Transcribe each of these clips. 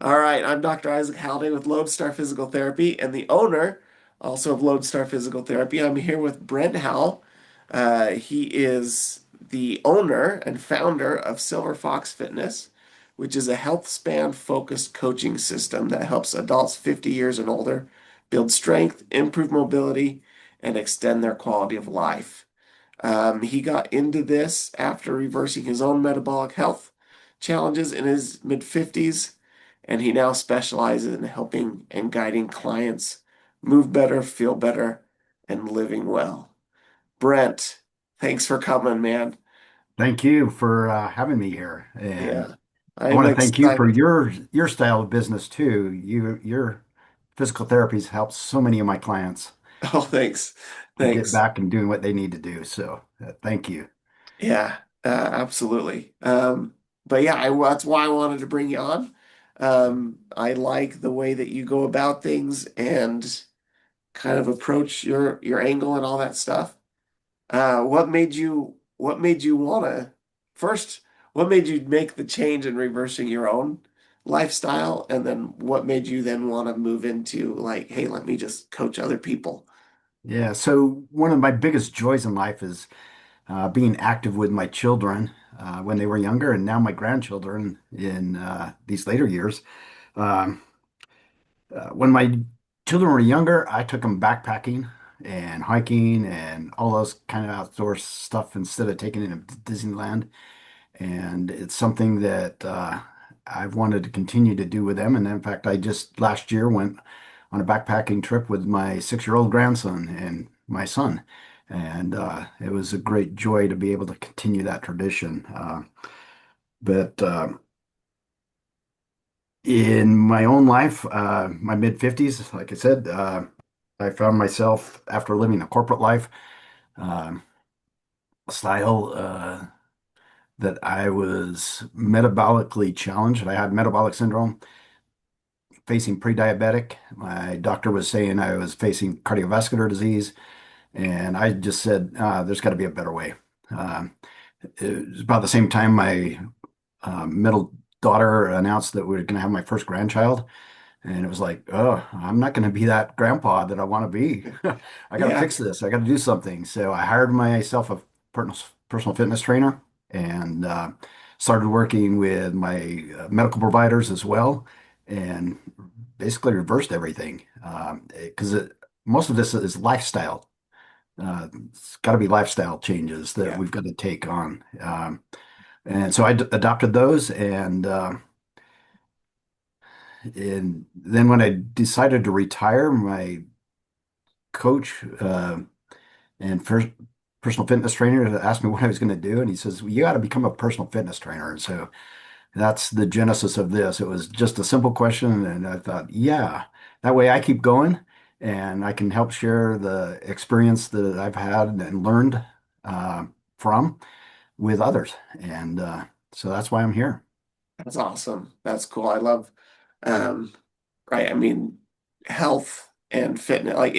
All right, I'm Dr. Isaac Halliday with Lodestar Physical Therapy and the owner also of Lodestar Physical Therapy. I'm here with Brent Howell. He is the owner and founder of Silver Fox Fitness, which is a health span focused coaching system that helps adults 50 years and older build strength, improve mobility, and extend their quality of life. He got into this after reversing his own metabolic health challenges in his mid 50s, and he now specializes in helping and guiding clients move better, feel better, and living well. Brent, thanks for coming, man. Thank you for having me here, and Yeah, I I'm want to thank you for excited. your style of business too. Your physical therapies helped so many of my clients Oh, thanks. to get Thanks. back and doing what they need to do. So thank you. Yeah, absolutely. But yeah, that's why I wanted to bring you on. I like the way that you go about things and kind of approach your angle and all that stuff. What made you wanna first, what made you make the change in reversing your own lifestyle? And then what made you then want to move into like, hey, let me just coach other people? Yeah. So one of my biggest joys in life is being active with my children when they were younger, and now my grandchildren in these later years. Um, when my children were younger, I took them backpacking and hiking and all those kind of outdoor stuff instead of taking them to Disneyland. And it's something that I've wanted to continue to do with them. And in fact, I just last year went on a backpacking trip with my 6-year-old grandson and my son. And it was a great joy to be able to continue that tradition. But in my own life, my mid 50s, like I said, I found myself after living a corporate life um, style that I was metabolically challenged. I had metabolic syndrome, facing pre-diabetic. My doctor was saying I was facing cardiovascular disease, and I just said, "There's got to be a better way." Um, it was about the same time my middle daughter announced that we were going to have my first grandchild. And it was like, oh, I'm not going to be that grandpa that I want to be. I got to Yeah, fix this. I got to do something. So I hired myself a personal fitness trainer and started working with my medical providers as well, and basically reversed everything. Because most of this is lifestyle. It's got to be lifestyle changes that yeah, we've got to take on. And so I adopted those, and then when I decided to retire, my coach and first personal fitness trainer asked me what I was going to do, and he says, well, "You got to become a personal fitness trainer." And so that's the genesis of this. It was just a simple question, and I thought, yeah, that way I keep going, and I can help share the experience that I've had and learned uh, from with others, and so that's why I'm here. that's awesome. That's cool. I love, um, right. I mean, health and fitness, like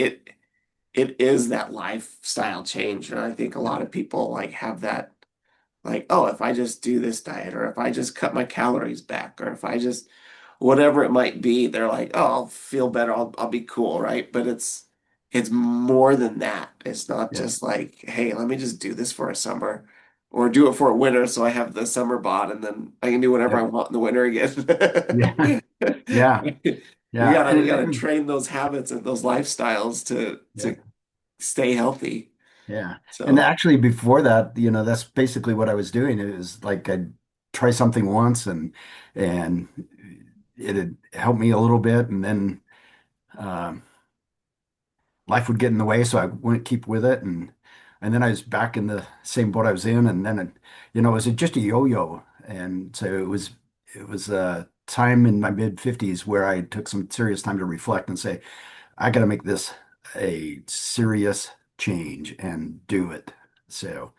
it is that lifestyle change. And I think a lot of people like have that like, oh, if I just do this diet, or if I just cut my calories back, or if I just whatever it might be, they're like, oh, I'll feel better, I'll be cool, right? But it's more than that. It's not Yeah, just like, hey, let me just do this for a summer or do it for a winter so I have the summer bod and then I can do whatever I yep, want in the winter yeah, again. yeah, We yeah, gotta we gotta train those habits and those lifestyles yeah. to stay healthy. Yeah. And So actually before that, that's basically what I was doing. It was like I'd try something once and it had helped me a little bit, and then um life would get in the way, so I wouldn't keep with it, and then I was back in the same boat I was in, and then it was just a yo-yo. And so it was a time in my mid 50s where I took some serious time to reflect and say, I got to make this a serious change and do it. So,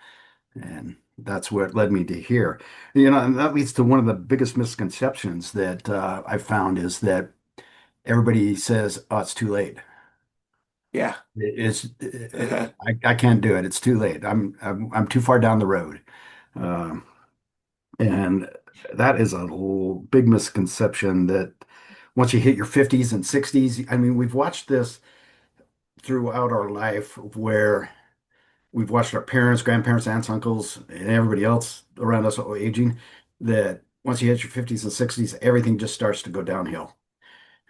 and that's what led me to here. And that leads to one of the biggest misconceptions that I found is that everybody says, "Oh, it's too late. yeah. I can't do it. It's too late. I'm too far down the road." Um, and that is a big misconception that. once you hit your 50s and 60s, I mean, we've watched this throughout our life where we've watched our parents, grandparents, aunts, uncles, and everybody else around us aging, that once you hit your 50s and 60s, everything just starts to go downhill.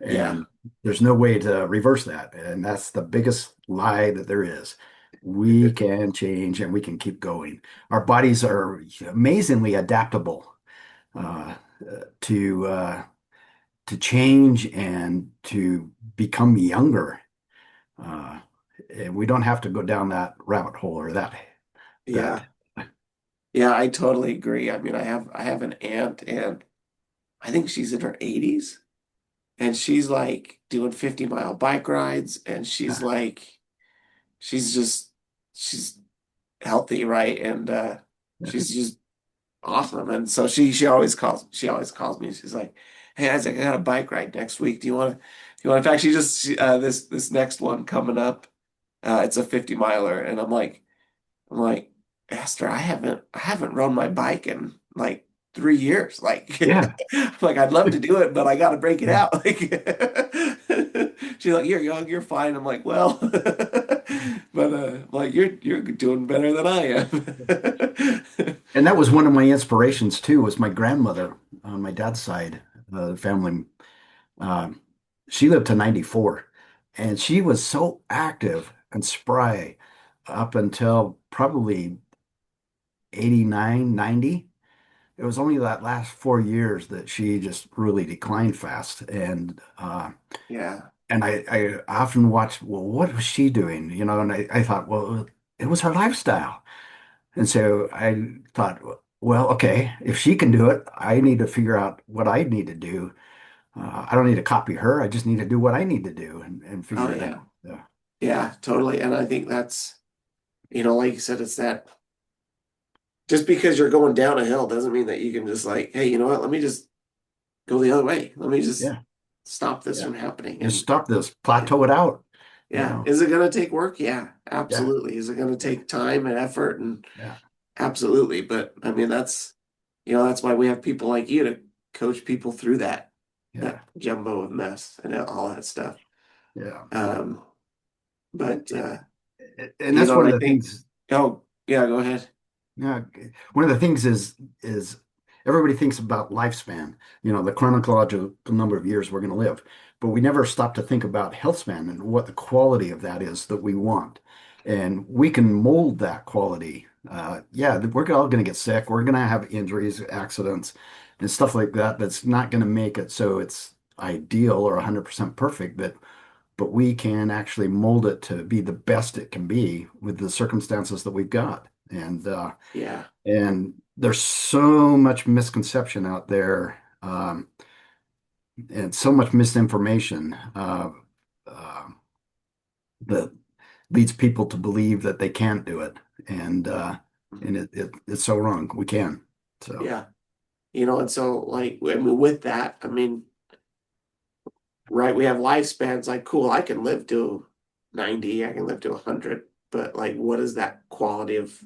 Yeah, And there's no way to reverse that. And that's the biggest lie that there is. We can change and we can keep going. Our bodies are amazingly adaptable uh, to to change and to become younger. Uh, and we don't have to go down that rabbit hole or that. yeah, yeah. I totally agree. I mean, I have an aunt, and I think she's in her 80s, and she's like doing 50-mile bike rides, and she's like, she's just she's healthy, right? And she's just awesome. And so she always calls me. She's like, "Hey, Isaac, I got a bike ride next week. Do you want? In fact, this next one coming up. It's a 50 miler, and I'm like, Esther, I haven't rode my bike in like 3 years. Like, Yeah, like I'd love to do it, but I got to break it yeah. out. Like, she's like, you're young, you're fine. I'm like, well, but like you're doing better than I am. And that was one of my inspirations too, was my grandmother on my dad's side of the family. Um, she lived to 94 and she was so active and spry up until probably 89, 90. It was only that last 4 years that she just really declined fast. Yeah, And I often watched, well, what was she doing? You know, and I thought, well, it was her lifestyle. And so I thought, well, okay, if she can do it, I need to figure out what I need to do. I don't need to copy her. I just need to do what I need to do and oh figure it out. yeah, Yeah. yeah, totally. And I think that's, like you said, it's that just because you're going down a hill doesn't mean that you can just like, hey, you know what? Let me just go the other way. Let me just Yeah. stop this Yeah. from happening. Just And stop this, yeah, plateau it out, you yeah. know. Is it going to take work? Yeah, Yeah. absolutely. Is it going to Yeah. take time and effort? And Yeah. absolutely. But I mean, that's why we have people like you to coach people through that Yeah. jumbo of mess and all that stuff. Yeah. Um, but And that's and one of I the think, things. oh yeah, go ahead. Yeah, one of the things is everybody thinks about lifespan, the chronological number of years we're going to live, but we never stop to think about health span and what the quality of that is that we want, and we can mold that quality. Yeah, we're all going to get sick. We're going to have injuries, accidents, and stuff like that. That's not going to make it so it's ideal or 100% perfect, but we can actually mold it to be the best it can be with the circumstances that we've got. Yeah, And there's so much misconception out there, and so much misinformation uh, that leads people to believe that they can't do it, and mhm, it's so wrong. We can. So yeah. And so like I mean, with that, I mean, right, we have lifespans. Like, cool, I can live to 90, I can live to 100, but like, what is that quality of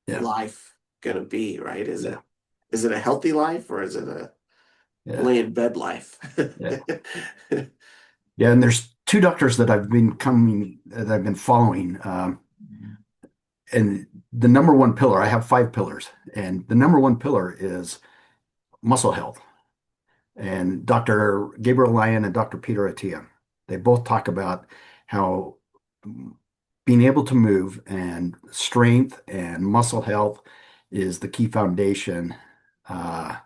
yeah, life gonna be, right? Is yeah, it is it a healthy life, or is it a yeah, lay in bed life? yeah, yeah. And there's two doctors that I've been following, and the number one pillar. I have five pillars, and the number one pillar is muscle health. And Dr. Gabriel Lyon and Dr. Peter Attia. They both talk about how being able to move and strength and muscle health is the key foundation uh,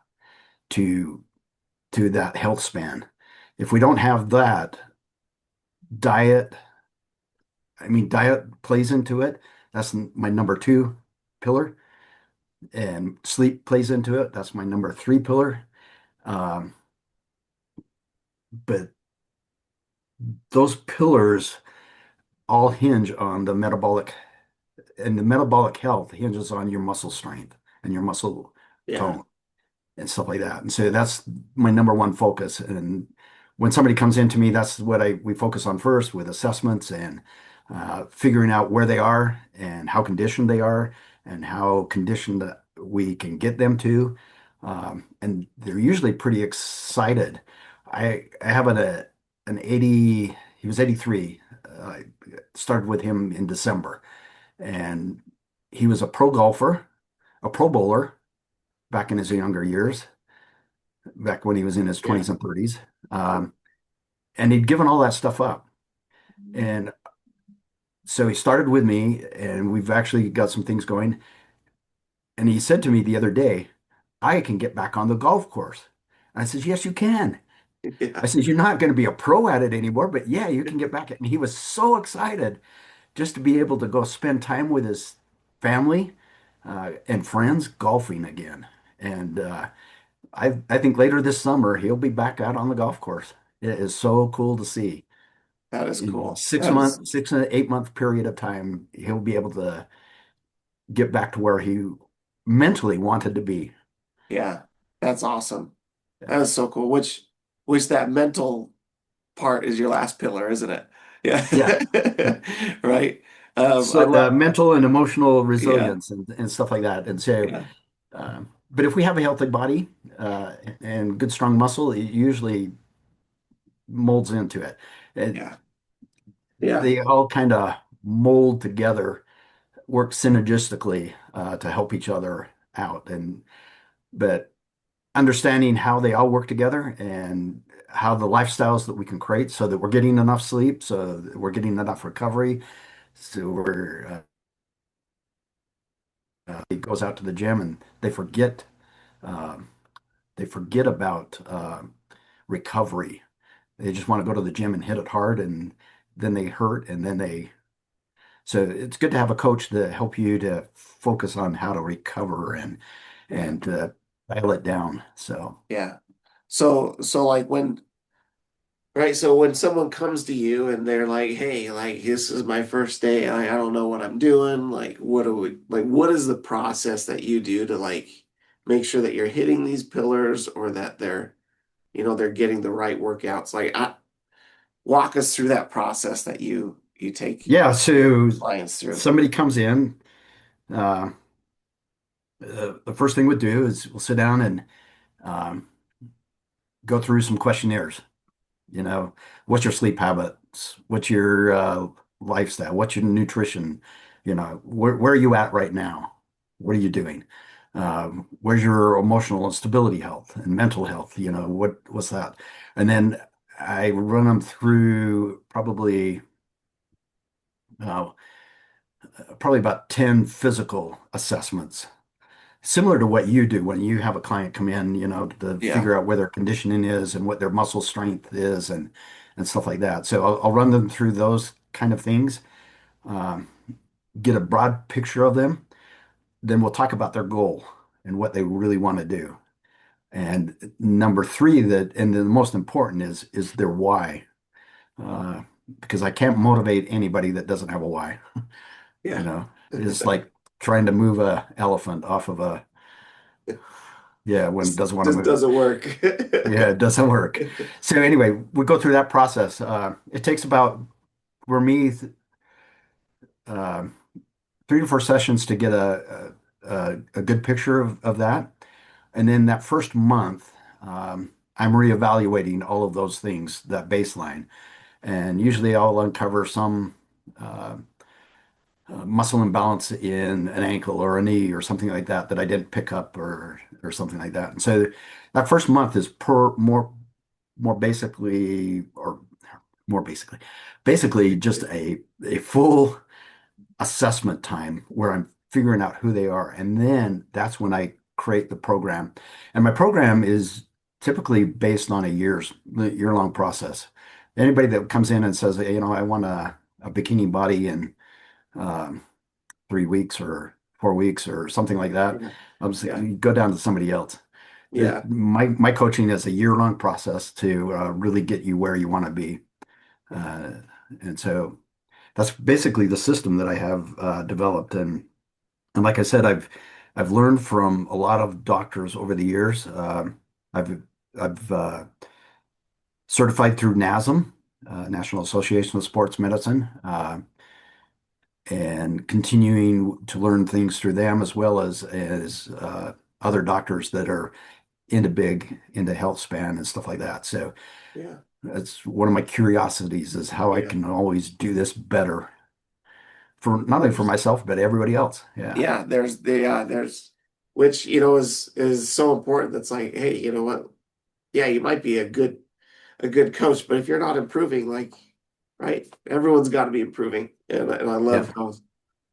to that health span. If we don't have that, diet, I mean, diet plays into it. That's my number two pillar. And sleep plays into it. That's my number three pillar. Um, but those pillars all hinge on the metabolic health hinges on your muscle strength and your muscle Yeah, tone and stuff like that. And so that's my number one focus. And when somebody comes into me, that's what we focus on first with assessments and figuring out where they are and how conditioned they are and how conditioned we can get them to. And they're usually pretty excited I have an 80, he was 83. I started with him in December, and he was a pro golfer, a pro bowler back in his younger years, back when he was in his Yeah. 20s and 30s. Um, and he'd given all that stuff up. And so he started with me, and we've actually got some things going. And he said to me the other day, I can get back on the golf course. And I said, yes, you can. I Yeah. said, you're not going to be a pro at it anymore, but yeah, you can get back at it. And he was so excited just to be able to go spend time with his family and friends golfing again. And I think later this summer he'll be back out on the golf course. It is so cool to see. That is In cool. six That is, month, 6 and 8 month period of time, he'll be able to get back to where he mentally wanted to be. yeah, that's awesome. Yeah. That is so cool. Which that mental part is your last pillar, isn't it? Yeah. Yeah. Right. I So love, mental and emotional yeah, resilience and stuff like that. And so, yeah, but if we have a healthy body and good strong muscle, it usually molds into it. It yeah, yeah, they all kind of mold together, work synergistically to help each other out. And but understanding how they all work together and how the lifestyles that we can create so that we're getting enough sleep, so that we're getting enough recovery, so we're he goes out to the gym and um, they forget about recovery. They just want to go to the gym and hit it hard, and then they hurt, and then they. So it's good to have a coach to help you to focus on how to recover yeah, and dial it down. So yeah. So like when, right, so when someone comes to you and they're like, "Hey, like this is my first day. I don't know what I'm doing. Like, what is the process that you do to like make sure that you're hitting these pillars or that they're getting the right workouts? Like, walk us through that process that you take yeah, so clients through. somebody comes in. Uh, the first thing we do is we'll sit down and um, go through some questionnaires. You know, what's your sleep habits? What's your lifestyle? What's your nutrition? You know, where are you at right now? What are you doing? Where's your emotional and stability health and mental health? You know, what's that? And then I run them through uh, probably about 10 physical assessments, similar to what you do when you have a client come in, you know, to Yeah, figure out where their conditioning is and what their muscle strength is and stuff like that. So I'll run them through those kind of things, um, get a broad picture of them. Then we'll talk about their goal and what they really want to do. And number three, that and the most important is their why. Uh, because I can't motivate anybody that doesn't have a why. You yeah. know, it's like trying to move a elephant off of a yeah when it doesn't want to Just move. doesn't work. Yeah, it doesn't work. So anyway, we go through that process. It takes about, for me, uh, 3 to 4 sessions to get a good picture of that. And then that first month, I'm reevaluating all of those things, that baseline. And usually I'll uncover some uh, muscle imbalance in an ankle or a knee or something like that that I didn't pick up or something like that. And so that first month is per more basically or more basically just a full assessment time where I'm figuring out who they are. And then that's when I create the program. And my program is typically based on year-long process. Anybody that comes in and says, hey, you know, I want a bikini body in um, 3 weeks or 4 weeks or something like that, Yeah, I'm just yeah, you go down to somebody else. yeah, My coaching is a year-long process to really get you where you want to be. Uh, and so that's basically the system that I have developed. And like I said, I've learned from a lot of doctors over the years. I've I've certified through NASM, National Association of Sports Medicine, and continuing to learn things through them as well as other doctors that are into health span and stuff like that. So Yeah. that's one of my curiosities is how I Yeah. can always do this better for not only for There's myself but everybody else. Yeah. yeah, there's which, is so important. That's like, hey, you know what? Yeah, you might be a good coach, but if you're not improving, like, right, everyone's got to be improving. And I love Yeah.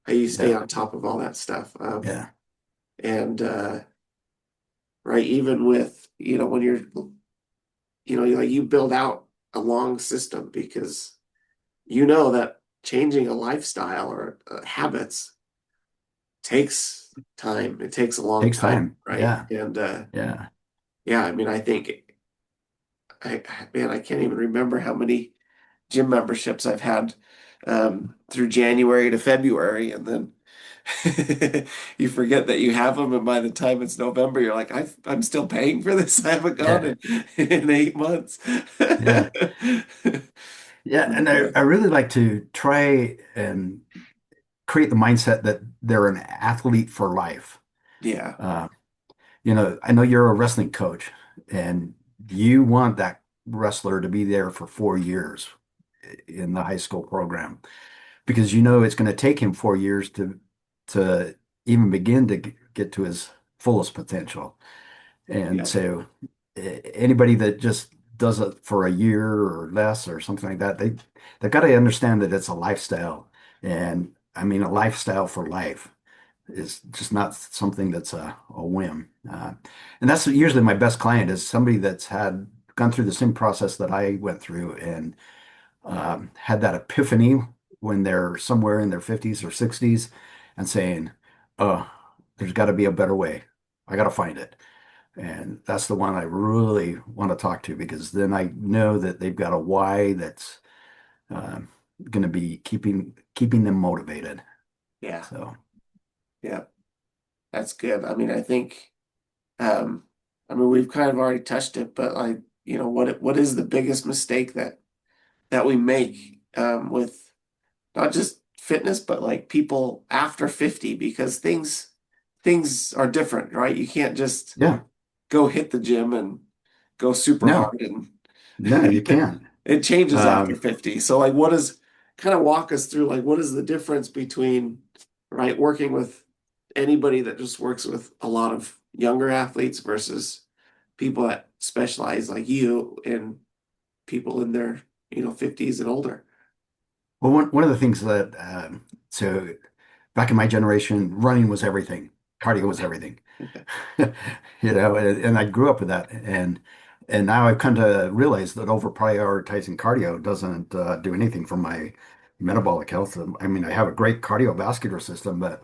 how you stay Yeah. on top of all that stuff. Yeah. And right, even with, when you're, like you build out a long system because you know that changing a lifestyle or habits takes time. It takes a long Takes time, time. right? Yeah. And Yeah. yeah, I mean, I think, man, I can't even remember how many gym memberships I've had through January to February, and then you forget that you have them, and by the time it's November, you're like, I'm still paying for this. I haven't gone Yeah. in 8 months. Yeah. Yeah. And I really like to try and create the mindset that they're an athlete for life. Yeah, Uh, I know you're a wrestling coach and you want that wrestler to be there for 4 years in the high school program because you know it's going to take him 4 years to even begin to get to his fullest potential. And yeah, so anybody that just does it for a year or less or something like that, they've got to understand that it's a lifestyle. And I mean a lifestyle for life is just not something that's a whim. And that's usually my best client is somebody that's had gone through the same process that I went through and had that epiphany when they're somewhere in their 50s or 60s and saying, oh, there's got to be a better way. I got to find it. And that's the one I really want to talk to because then I know that they've got a why that's uh, going to be keeping them motivated. yeah, So yeah. That's good. I mean, I think, um, we've kind of already touched it, but like, what is the biggest mistake that we make with not just fitness, but like people after 50 because things are different, right? You can't just yeah, go hit the gym and go super no, hard and no, you can't. it changes after Um, 50. So like what is kind of walk us through like what is the difference between right working with anybody that just works with a lot of younger athletes versus people that specialize like you in people in their 50s and older. well, one of the things that so back in my generation, running was everything, cardio was everything. And I grew up with that, and now I've come to realize that over prioritizing cardio doesn't do anything for my metabolic health. I mean, I have a great cardiovascular system, but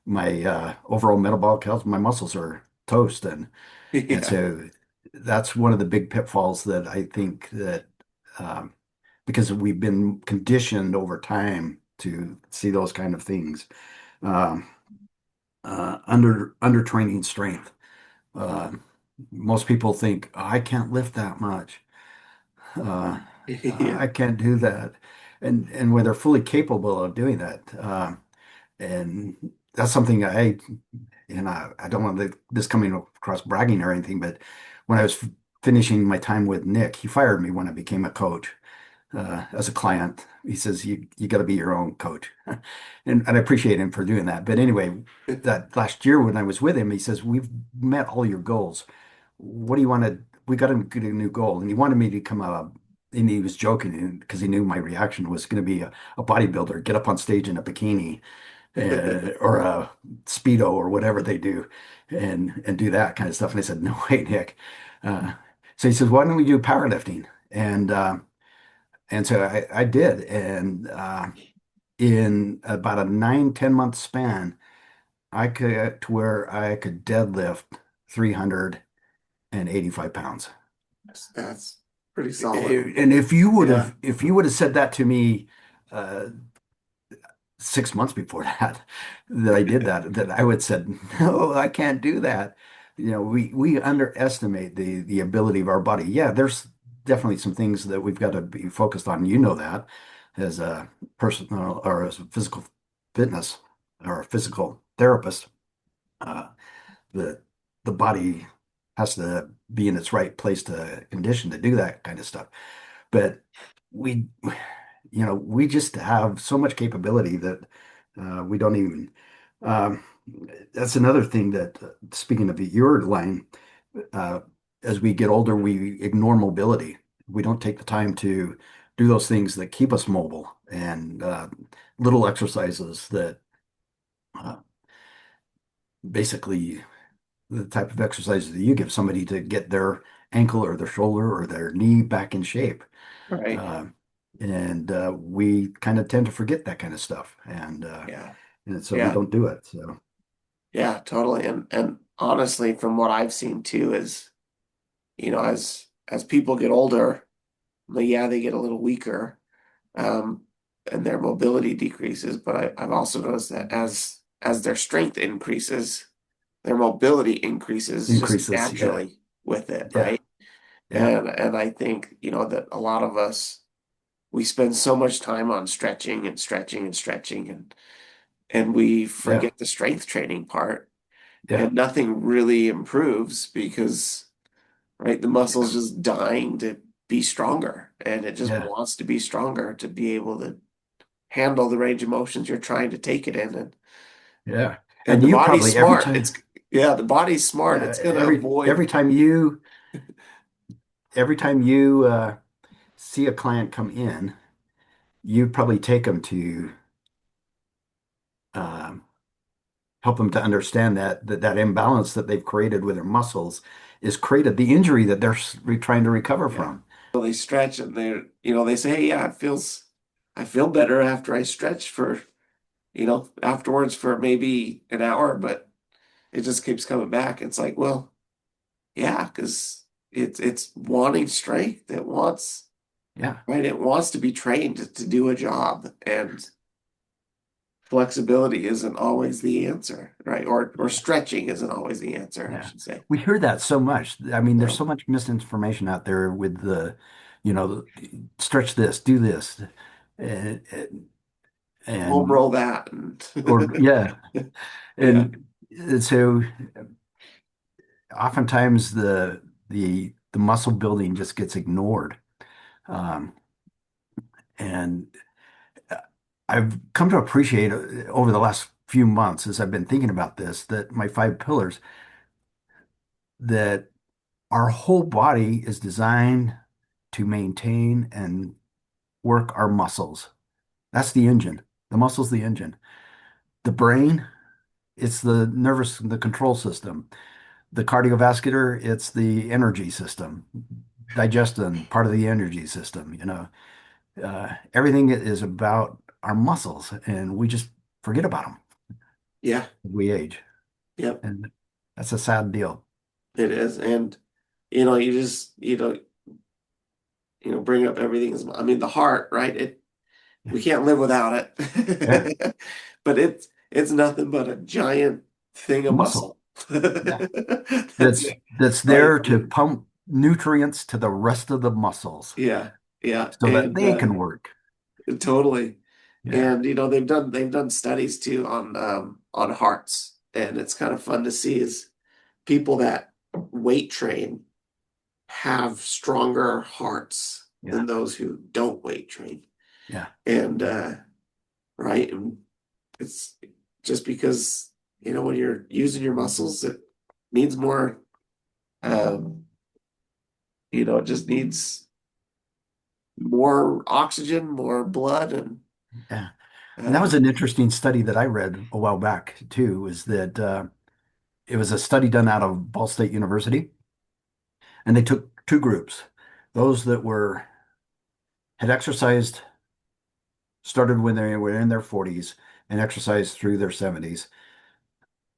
my overall metabolic health, my muscles are toast, and Yeah. so that's one of the big pitfalls that I think that um, because we've been conditioned over time to see those kind of things, um, under training strength. Uh, Most people think, "Oh, I can't lift that much. Uh, Yeah. I can't do that," and when they're fully capable of doing that, and that's something I don't want this coming across bragging or anything, but when I was finishing my time with Nick, he fired me when I became a coach as a client. He says you got to be your own coach, and I appreciate him for doing that. But anyway, that last year when I was with him, he says we've met all your goals. What do you want to? We got to get a new goal, and he wanted me to come up. And he was joking because he knew my reaction was going to be a bodybuilder, get up on stage in a bikini or a Speedo or whatever they do and do that kind of stuff. And I said, no way, Nick. Uh, so he says, why don't we do powerlifting? And so I did. And in about a 9, 10 month span, I could get to where I could deadlift 385 pounds. That's pretty solid. And Yeah. if you would have said that to me uh, 6 months before that I did that I would said, no, I can't do that. We underestimate the ability of our body. Yeah, there's definitely some things that we've got to be focused on. You know that as a personal or as a physical fitness or a physical therapist, uh, the the body has to be in its right place to condition to do that kind of stuff. But we, we just have so much capability that we don't even. Um, that's another thing that, speaking of your line, uh, as we get older, we ignore mobility. We don't take the time to do those things that keep us mobile and little exercises that uh, basically the type of exercises that you give somebody to get their ankle or their shoulder or their knee back in shape. Right. Uh, and we kind of tend to forget that kind of stuff. Yeah. And so we Yeah. don't do it. So, Yeah, totally. And honestly, from what I've seen too, is, as people get older, well, yeah, they get a little weaker, um, and their mobility decreases. But I've also noticed that as their strength increases, their mobility increases just increases. Yeah. naturally with it, Yeah. right? Yeah. And I think, that a lot of us, we spend so much time on stretching and stretching and stretching, and we Yeah. forget the strength training part, Yeah. and nothing really improves because, right, the muscle's Yeah. just dying to be stronger, and it just Yeah. wants to be stronger to be able to handle the range of motions you're trying to take it in. Yeah. And And the you body's probably every smart. time, Yeah, the body's smart. yeah, It's gonna every avoid. time you see a client come in, you probably take them to um, help them to understand that imbalance that they've created with their muscles is created the injury that they're trying to recover Yeah. from. So they stretch, and they say, hey, yeah, I feel better after I stretch for, afterwards for maybe an hour, but it just keeps coming back. It's like, well, yeah, because it's wanting strength. It wants, Yeah. right? It wants to be trained to do a job, and flexibility isn't always the answer, right? Or Yeah. stretching isn't always the answer, I Yeah. should say. We hear that so much. I mean, there's Yeah. so much misinformation out there with you know, stretch this, do this, and, Foam and roll that, and or yeah, yeah, and so oftentimes the muscle building just gets ignored. Um, and I've come to appreciate over the last few months as I've been thinking about this that my five pillars that our whole body is designed to maintain and work our muscles. That's the engine. The muscle's the engine. The brain, it's the control system. The cardiovascular, it's the energy system. Digestion, part of the energy system, everything is about our muscles, and we just forget about them yeah, as we age, yep, and that's a sad deal. it is. And you just bring up everything. I mean, the heart, right? Yeah, We can't live without yeah. it. But it's nothing but a giant thing of Muscle. muscle. Yeah, That's that's right. there to pump nutrients to the rest of the muscles Yeah, yeah, so that and they can work. totally. Yeah, And they've done studies too on hearts, and it's kind of fun to see is people that weight train have stronger hearts yeah, than those who don't weight train. yeah, And right, and it's just because when you're using your muscles, it needs more. Um, it just needs more oxygen, more blood, and yeah. And that uh, was an interesting study that I read a while back too, is that it was a study done out of Ball State University, and they took two groups. Those that had exercised, started when they were in their 40s and exercised through their 70s.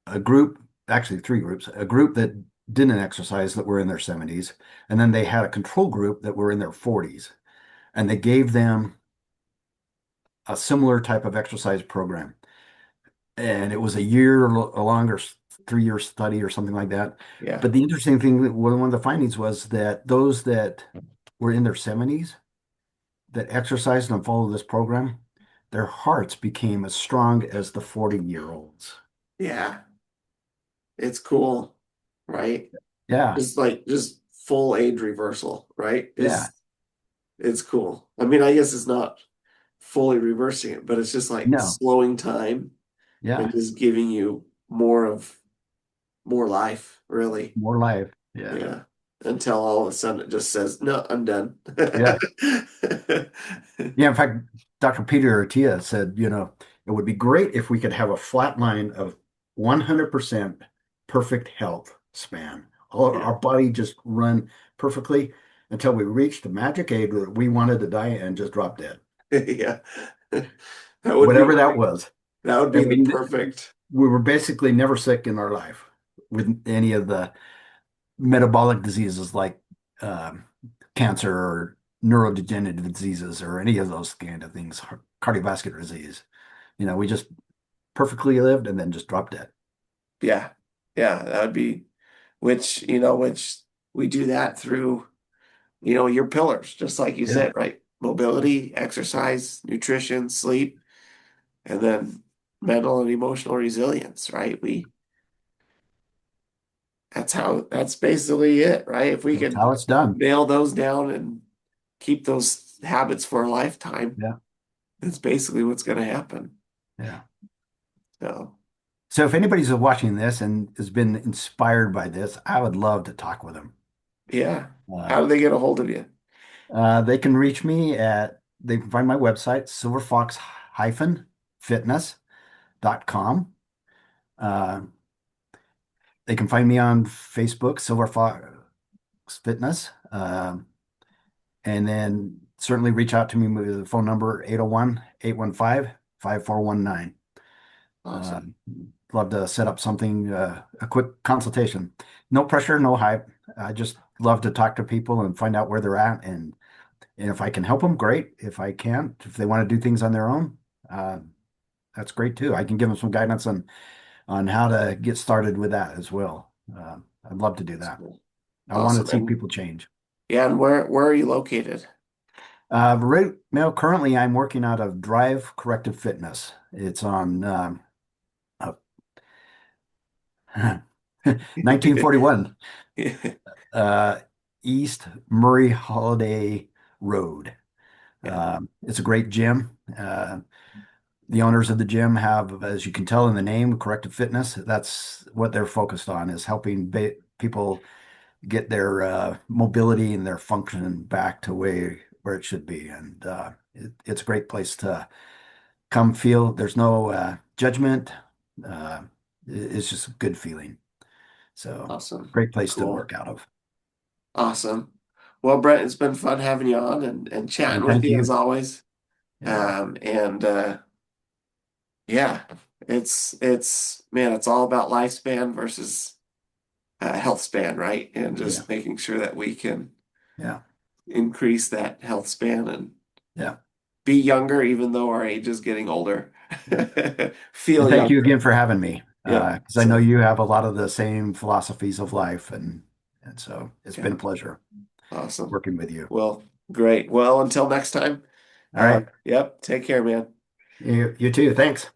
A group, actually three groups, a group that didn't exercise that were in their 70s, and then they had a control group that were in their 40s, and they gave them a similar type of exercise program. And it was a year or a longer 3 year study or something like that. yeah, But the interesting thing, one of the findings was that those that were in their 70s that exercised and followed this program, their hearts became as strong as the 40-year-olds. yeah, it's cool, right? Yeah. just full age reversal, right? Yeah. It's cool. I mean, I guess it's not fully reversing it, but it's just like No. slowing time and Yeah. just giving you more life, really. More life. Yeah. Yeah. Until all of a sudden it just says, no, I'm done. Yeah. Yeah. In fact, Dr. Peter Attia said, it would be great if we could have a flat line of 100% perfect health span. Yeah. Our body just run perfectly until we reach the magic age where we wanted to die and just drop dead. Yeah. Whatever that was. That would I be the mean, perfect. we were basically never sick in our life with any of the metabolic diseases like um, cancer or neurodegenerative diseases or any of those kind of things, cardiovascular disease. We just perfectly lived and then just dropped dead. Yeah. Yeah, that would be which we do that through, your pillars, just like you Yeah, said, right? Mobility, exercise, nutrition, sleep, and then mental and emotional resilience, right? That's basically it, right? If we that's could how it's done. nail those down and keep those habits for a lifetime, Yeah, that's basically what's going to happen. yeah. So, So if anybody's watching this and has been inspired by this, I would love to talk with them. yeah. Uh, How do they get a hold of you? they can reach me they can find my website, silverfox-fitness.com. Uh, they can find me on Facebook, Silver Fox Fitness. And then certainly reach out to me with the phone number 801-815-5419. Uh, Awesome. love to set up something, a quick consultation. No pressure, no hype. I just love to talk to people and find out where they're at. And if I can help them, great. If I can't, if they want to do things on their own, uh, that's great too. I can give them some guidance on how to get started with that as well. I'd love to do That's that. cool. I want to Awesome. see And people change. yeah, and where are you located? Right now, currently, I'm working out of Drive Corrective Fitness. It's on uh, 1941 uh, East Murray Holiday Road. Yeah, It's a great gym. The owners of the gym have, as you can tell in the name, Corrective Fitness. That's what they're focused on, is helping people get their mobility and their function back to where it should be. And it's a great place to come feel. There's no judgment. Uh, it's just a good feeling. So awesome. great place to Cool. work out of. Awesome. Well, Brent, it's been fun having you on and chatting And with thank you as you. always. Yeah. And yeah, it's man, it's all about lifespan versus health span, right? And Yeah. just making sure that we can Yeah. increase that health span and Yeah. be younger, even though our age is getting older. And Feel thank you younger. again for having me. Yep. Because I know So, you have a lot of the same philosophies of life and so it's been yeah, a pleasure awesome. working with you. Well, great. Well, until next time. All right. Yep. Take care, man. You too. Thanks.